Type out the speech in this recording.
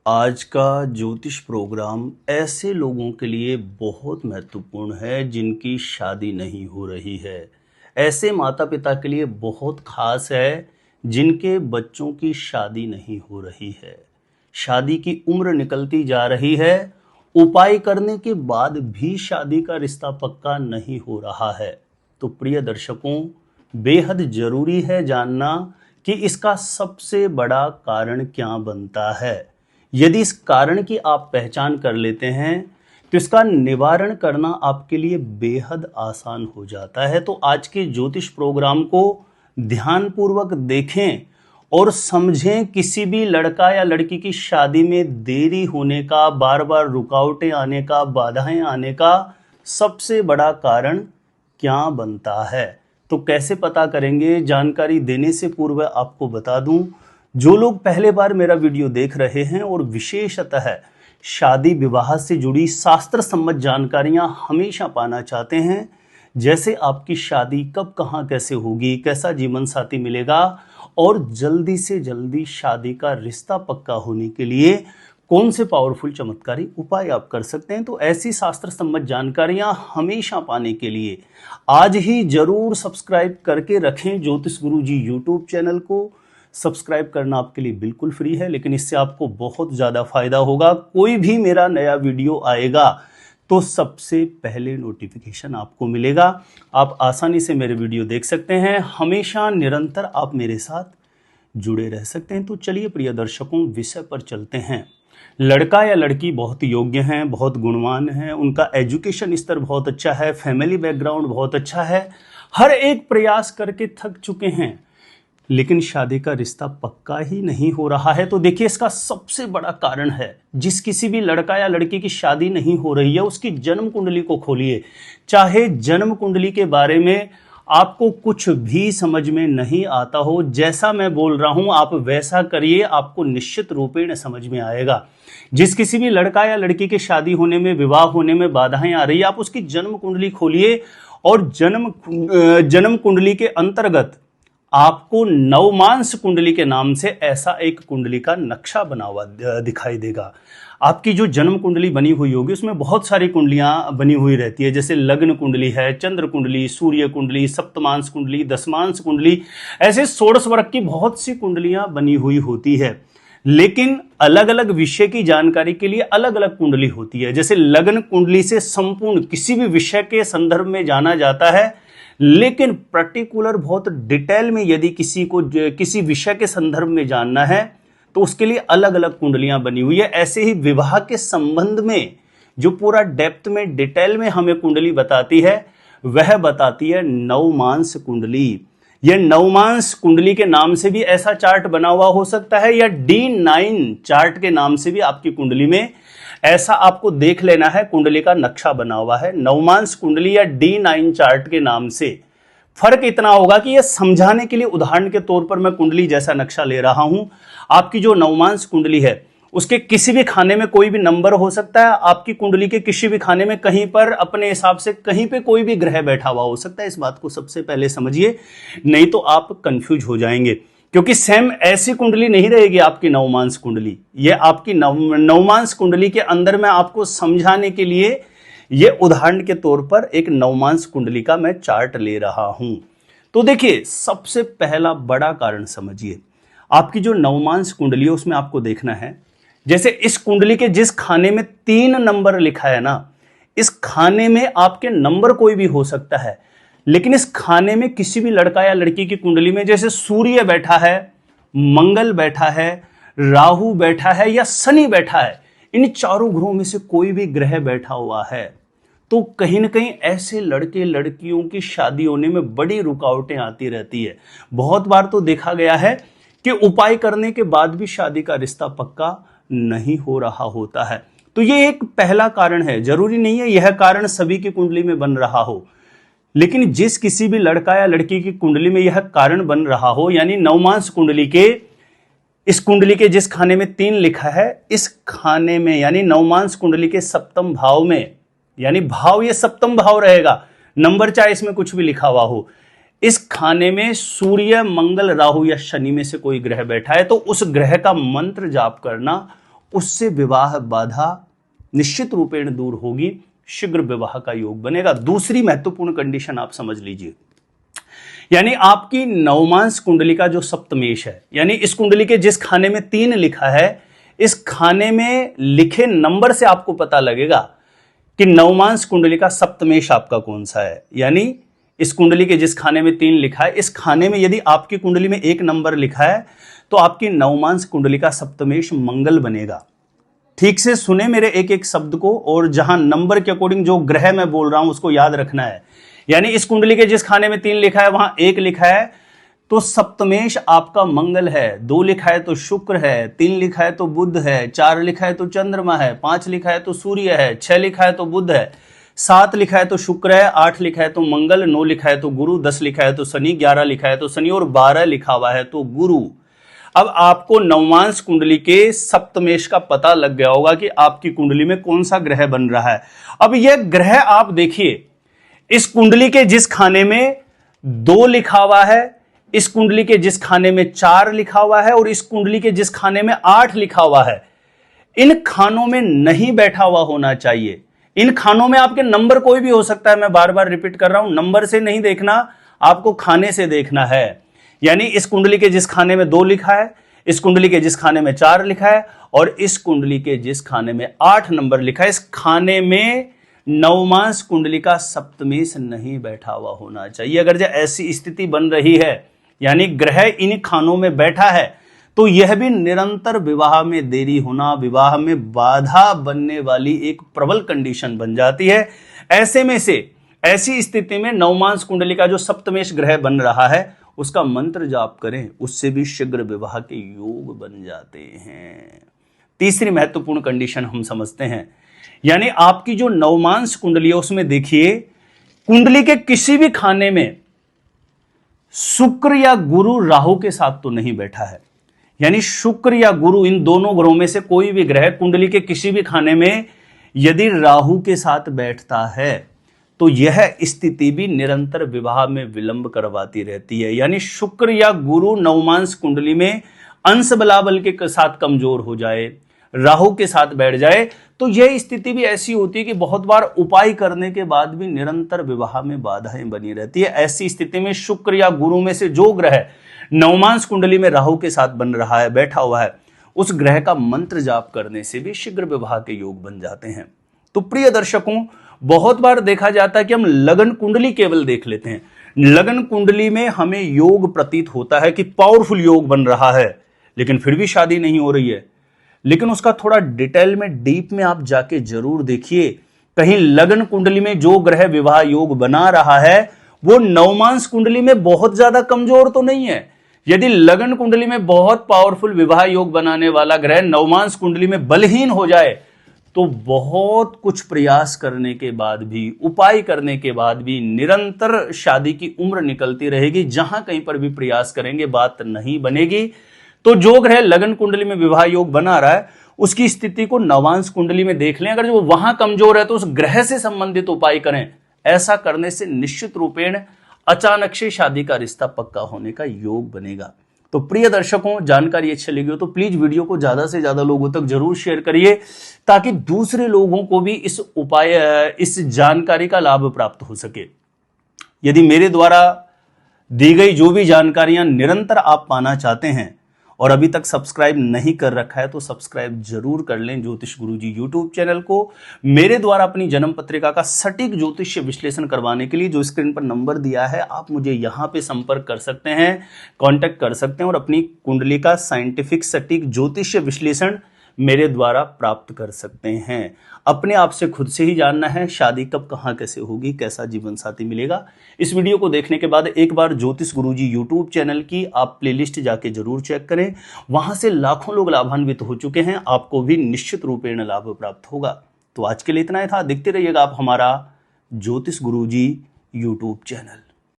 आज का ज्योतिष प्रोग्राम ऐसे लोगों के लिए बहुत महत्वपूर्ण है जिनकी शादी नहीं हो रही है। ऐसे माता पिता के लिए बहुत खास है जिनके बच्चों की शादी नहीं हो रही है। शादी की उम्र निकलती जा रही है, उपाय करने के बाद भी शादी का रिश्ता पक्का नहीं हो रहा है। तो प्रिय दर्शकों, बेहद जरूरी है जानना कि इसका सबसे बड़ा कारण क्या बनता है। यदि इस कारण की आप पहचान कर लेते हैं तो इसका निवारण करना आपके लिए बेहद आसान हो जाता है। तो आज के ज्योतिष प्रोग्राम को ध्यानपूर्वक देखें और समझें। किसी भी लड़का या लड़की की शादी में देरी होने का, बार बार रुकावटें आने का, बाधाएं आने का सबसे बड़ा कारण क्या बनता है। तो कैसे पता करेंगे, जानकारी देने से पूर्व आपको बता दूं, जो लोग पहले बार मेरा वीडियो देख रहे हैं और विशेषतः शादी विवाह से जुड़ी शास्त्र सम्मत जानकारियां हमेशा पाना चाहते हैं, जैसे आपकी शादी कब कहां कैसे होगी, कैसा जीवन साथी मिलेगा और जल्दी से जल्दी शादी का रिश्ता पक्का होने के लिए कौन से पावरफुल चमत्कारी उपाय आप कर सकते हैं, तो ऐसी शास्त्र सम्मत जानकारियां हमेशा पाने के लिए आज ही जरूर सब्सक्राइब करके रखें ज्योतिष गुरु जी यूट्यूब चैनल को। सब्सक्राइब करना आपके लिए बिल्कुल फ्री है, लेकिन इससे आपको बहुत ज़्यादा फायदा होगा। कोई भी मेरा नया वीडियो आएगा तो सबसे पहले नोटिफिकेशन आपको मिलेगा। आप आसानी से मेरे वीडियो देख सकते हैं, हमेशा निरंतर आप मेरे साथ जुड़े रह सकते हैं। तो चलिए प्रिय दर्शकों, विषय पर चलते हैं। लड़का या लड़की बहुत योग्य हैं, बहुत गुणवान हैं, उनका एजुकेशन स्तर बहुत अच्छा है, फैमिली बैकग्राउंड बहुत अच्छा है, हर एक प्रयास करके थक चुके हैं, लेकिन शादी का रिश्ता पक्का ही नहीं हो रहा है। तो देखिए, इसका सबसे बड़ा कारण है, जिस किसी भी लड़का या लड़की की शादी नहीं हो रही है उसकी जन्म कुंडली को खोलिए। चाहे जन्म कुंडली के बारे में आपको कुछ भी समझ में नहीं आता हो, जैसा मैं बोल रहा हूं आप वैसा करिए, आपको निश्चित रूपेण समझ में आएगा। जिस किसी भी लड़का या लड़की की शादी होने में, विवाह होने में बाधाएं आ रही है, आप उसकी जन्म कुंडली खोलिए और जन्म कुंडली के अंतर्गत आपको नवमांस कुंडली के नाम से ऐसा एक कुंडली का नक्शा बना हुआ दिखाई देगा। आपकी जो जन्म कुंडली बनी हुई होगी उसमें बहुत सारी कुंडलियां बनी हुई रहती है, जैसे लग्न कुंडली है, चंद्र कुंडली, सूर्य कुंडली, सप्तमांश कुंडली, दशमांश कुंडली, ऐसे षोडश वर्ग की बहुत सी कुंडलियां बनी हुई होती है। लेकिन अलग अलग विषय की जानकारी के लिए अलग अलग कुंडली होती है। जैसे लग्न कुंडली से संपूर्ण किसी भी विषय के संदर्भ में जाना जाता है, लेकिन पर्टिकुलर बहुत डिटेल में यदि किसी को किसी विषय के संदर्भ में जानना है तो उसके लिए अलग अलग कुंडलियां बनी हुई है। ऐसे ही विवाह के संबंध में जो पूरा डेप्थ में डिटेल में हमें कुंडली बताती है, वह बताती है नवमांस कुंडली। यह नवमांस कुंडली के नाम से भी ऐसा चार्ट बना हुआ हो सकता है, या D9 चार्ट के नाम से भी आपकी कुंडली में ऐसा आपको देख लेना है, कुंडली का नक्शा बना हुआ है नवमांस कुंडली या D9 चार्ट के नाम से। फर्क इतना होगा कि यह समझाने के लिए उदाहरण के तौर पर मैं कुंडली जैसा नक्शा ले रहा हूं। आपकी जो नवमांस कुंडली है उसके किसी भी खाने में कोई भी नंबर हो सकता है, आपकी कुंडली के किसी भी खाने में कहीं पर अपने हिसाब से कहीं पे कोई भी ग्रह बैठा हुआ हो सकता है। इस बात को सबसे पहले समझिए, नहीं तो आप कंफ्यूज हो जाएंगे, क्योंकि सेम ऐसी कुंडली नहीं रहेगी आपकी नवमांस कुंडली। ये आपकी नवमांस कुंडली के अंदर मैं आपको समझाने के लिए ये उदाहरण के तौर पर एक नवमांस कुंडली का मैं चार्ट ले रहा हूं। तो देखिए, सबसे पहला बड़ा कारण समझिए, आपकी जो नवमांस कुंडली है उसमें आपको देखना है, जैसे इस कुंडली के जिस खाने में 3 नंबर लिखा है ना, इस खाने में आपके नंबर कोई भी हो सकता है, लेकिन इस खाने में किसी भी लड़का या लड़की की कुंडली में जैसे सूर्य बैठा है, मंगल बैठा है, राहु बैठा है या शनि बैठा है, इन चारों ग्रहों में से कोई भी ग्रह बैठा हुआ है, तो कहीं ना कहीं ऐसे लड़के लड़कियों की शादी होने में बड़ी रुकावटें आती रहती है। बहुत बार तो देखा गया है कि उपाय करने के बाद भी शादी का रिश्ता पक्का नहीं हो रहा होता है। तो ये एक पहला कारण है। जरूरी नहीं है यह कारण सभी की कुंडली में बन रहा हो, लेकिन जिस किसी भी लड़का या लड़की की कुंडली में यह कारण बन रहा हो, यानी नवमांस कुंडली के इस कुंडली के जिस खाने में 3 लिखा है, इस खाने में यानी नवमांस कुंडली के सप्तम भाव में, यानी भाव ये सप्तम भाव रहेगा, नंबर चाहे इसमें कुछ भी लिखा हुआ हो, इस खाने में सूर्य, मंगल, राहु या शनि में से कोई ग्रह बैठा है, तो उस ग्रह का मंत्र जाप करना उससे विवाह बाधा निश्चित रूपेण दूर होगी, शीघ्र विवाह का योग बनेगा। दूसरी महत्वपूर्ण कंडीशन आप समझ लीजिए, यानी आपकी नवमांश कुंडली का जो सप्तमेश है, यानी इस कुंडली के जिस खाने में 3 लिखा है, इस खाने में लिखे नंबर से आपको पता लगेगा कि नवमांश कुंडली का सप्तमेश आपका कौन सा है। यानी इस कुंडली के जिस खाने में 3 लिखा है, इस खाने में यदि आपकी कुंडली में 1 नंबर लिखा है तो आपकी नवमांश कुंडली का सप्तमेश मंगल बनेगा। ठीक से सुने मेरे एक एक शब्द को, और जहां नंबर के अकॉर्डिंग जो ग्रह मैं बोल रहा हूं उसको याद रखना है। यानी इस कुंडली के जिस खाने में 3 लिखा है वहां 1 लिखा है तो सप्तमेश आपका मंगल है, 2 लिखा है तो शुक्र है, 3 लिखा है तो बुध है, 4 लिखा है तो चंद्रमा है, 5 लिखा है तो सूर्य है, 6 लिखा है तो बुध है, 7 लिखा है तो शुक्र है, 8 लिखा है तो मंगल, 9 लिखा है तो गुरु, 10 लिखा है तो शनि, 11 लिखा है तो शनि और 12 लिखा हुआ है तो गुरु। अब आपको नवमांश कुंडली के सप्तमेश का पता लग गया होगा कि आपकी कुंडली में कौन सा ग्रह बन रहा है। अब यह ग्रह आप देखिए, इस कुंडली के जिस खाने में 2 लिखा हुआ है, इस कुंडली के जिस खाने में 4 लिखा हुआ है और इस कुंडली के जिस खाने में 8 लिखा हुआ है, इन खानों में नहीं बैठा हुआ होना चाहिए। इन खानों में आपके नंबर कोई भी हो सकता है, मैं बार बार रिपीट कर रहा हूं, नंबर से नहीं देखना, आपको खाने से देखना है। यानी इस कुंडली के जिस खाने में 2 लिखा है, इस कुंडली के जिस खाने में 4 लिखा है और इस कुंडली के जिस खाने में 8 नंबर लिखा है, इस खाने में नवमांश कुंडली का सप्तमेश नहीं बैठा हुआ होना चाहिए। अगर जो ऐसी स्थिति बन रही है, यानी ग्रह इन खानों में बैठा है, तो यह भी निरंतर विवाह में देरी होना, विवाह में बाधा बनने वाली एक प्रबल कंडीशन बन जाती है। ऐसे में से ऐसी स्थिति में नवमांश कुंडली का जो सप्तमेश ग्रह बन रहा है उसका मंत्र जाप करें, उससे भी शीघ्र विवाह के योग बन जाते हैं। तीसरी महत्वपूर्ण कंडीशन हम समझते हैं, यानी आपकी जो नवमांश कुंडली है उसमें देखिए, कुंडली के किसी भी खाने में शुक्र या गुरु राहु के साथ तो नहीं बैठा है। यानी शुक्र या गुरु, इन दोनों ग्रहों में से कोई भी ग्रह कुंडली के किसी भी खाने में यदि राहु के साथ बैठता है तो यह स्थिति भी निरंतर विवाह में विलंब करवाती रहती है। यानी शुक्र या गुरु नवमांश कुंडली में अंश बलाबल के साथ कमजोर हो जाए, राहु के साथ बैठ जाए, तो यह स्थिति भी ऐसी होती है कि बहुत बार उपाय करने के बाद भी निरंतर विवाह में बाधाएं बनी रहती है। ऐसी स्थिति में शुक्र या गुरु में से जो ग्रह नवमांश कुंडली में राहु के साथ बन रहा है, बैठा हुआ है, उस ग्रह का मंत्र जाप करने से भी शीघ्र विवाह के योग बन जाते हैं। तो प्रिय दर्शकों, बहुत बार देखा जाता है कि हम लगन कुंडली केवल देख लेते हैं। लगन कुंडली में हमें योग प्रतीत होता है कि पावरफुल योग बन रहा है, लेकिन फिर भी शादी नहीं हो रही है। लेकिन उसका थोड़ा डिटेल में, डीप में आप जाके जरूर देखिए, कहीं लगन कुंडली में जो ग्रह विवाह योग बना रहा है वो नवमांश कुंडली में बहुत ज्यादा कमजोर तो नहीं है। यदि लगन कुंडली में बहुत पावरफुल विवाह योग बनाने वाला ग्रह नवमांश कुंडली में बलहीन हो जाए तो बहुत कुछ प्रयास करने के बाद भी, उपाय करने के बाद भी निरंतर शादी की उम्र निकलती रहेगी। जहां कहीं पर भी प्रयास करेंगे बात नहीं बनेगी। तो जो ग्रह लगन कुंडली में विवाह योग बना रहा है उसकी स्थिति को नवांश कुंडली में देख लें। अगर जो वहां कमजोर है तो उस ग्रह से संबंधित उपाय करें। ऐसा करने से निश्चित रूपेण अचानक से शादी का रिश्ता पक्का होने का योग बनेगा। तो प्रिय दर्शकों, जानकारी अच्छी लगी हो तो प्लीज वीडियो को ज्यादा से ज्यादा लोगों तक जरूर शेयर करिए, ताकि दूसरे लोगों को भी इस जानकारी का लाभ प्राप्त हो सके। यदि मेरे द्वारा दी गई जो भी जानकारियां निरंतर आप पाना चाहते हैं और अभी तक सब्सक्राइब नहीं कर रखा है तो सब्सक्राइब जरूर कर लें ज्योतिष गुरुजी यूट्यूब चैनल को। मेरे द्वारा अपनी जन्म पत्रिका का सटीक ज्योतिष विश्लेषण करवाने के लिए जो स्क्रीन पर नंबर दिया है, आप मुझे यहां पे संपर्क कर सकते हैं, कांटेक्ट कर सकते हैं और अपनी कुंडली का साइंटिफिक सटीक ज्योतिष विश्लेषण मेरे द्वारा प्राप्त कर सकते हैं। अपने आप से खुद से ही जानना है शादी कब, कहां, कैसे होगी, कैसा जीवन साथी मिलेगा। इस वीडियो को देखने के बाद एक बार ज्योतिष गुरुजी यूट्यूब चैनल की आप प्लेलिस्ट जाके जरूर चेक करें। वहां से लाखों लोग लाभान्वित हो चुके हैं, आपको भी निश्चित रूपेण लाभ प्राप्त होगा। तो आज के लिए इतना ही था। देखते रहिएगा आप हमारा ज्योतिष गुरुजी यूट्यूब चैनल।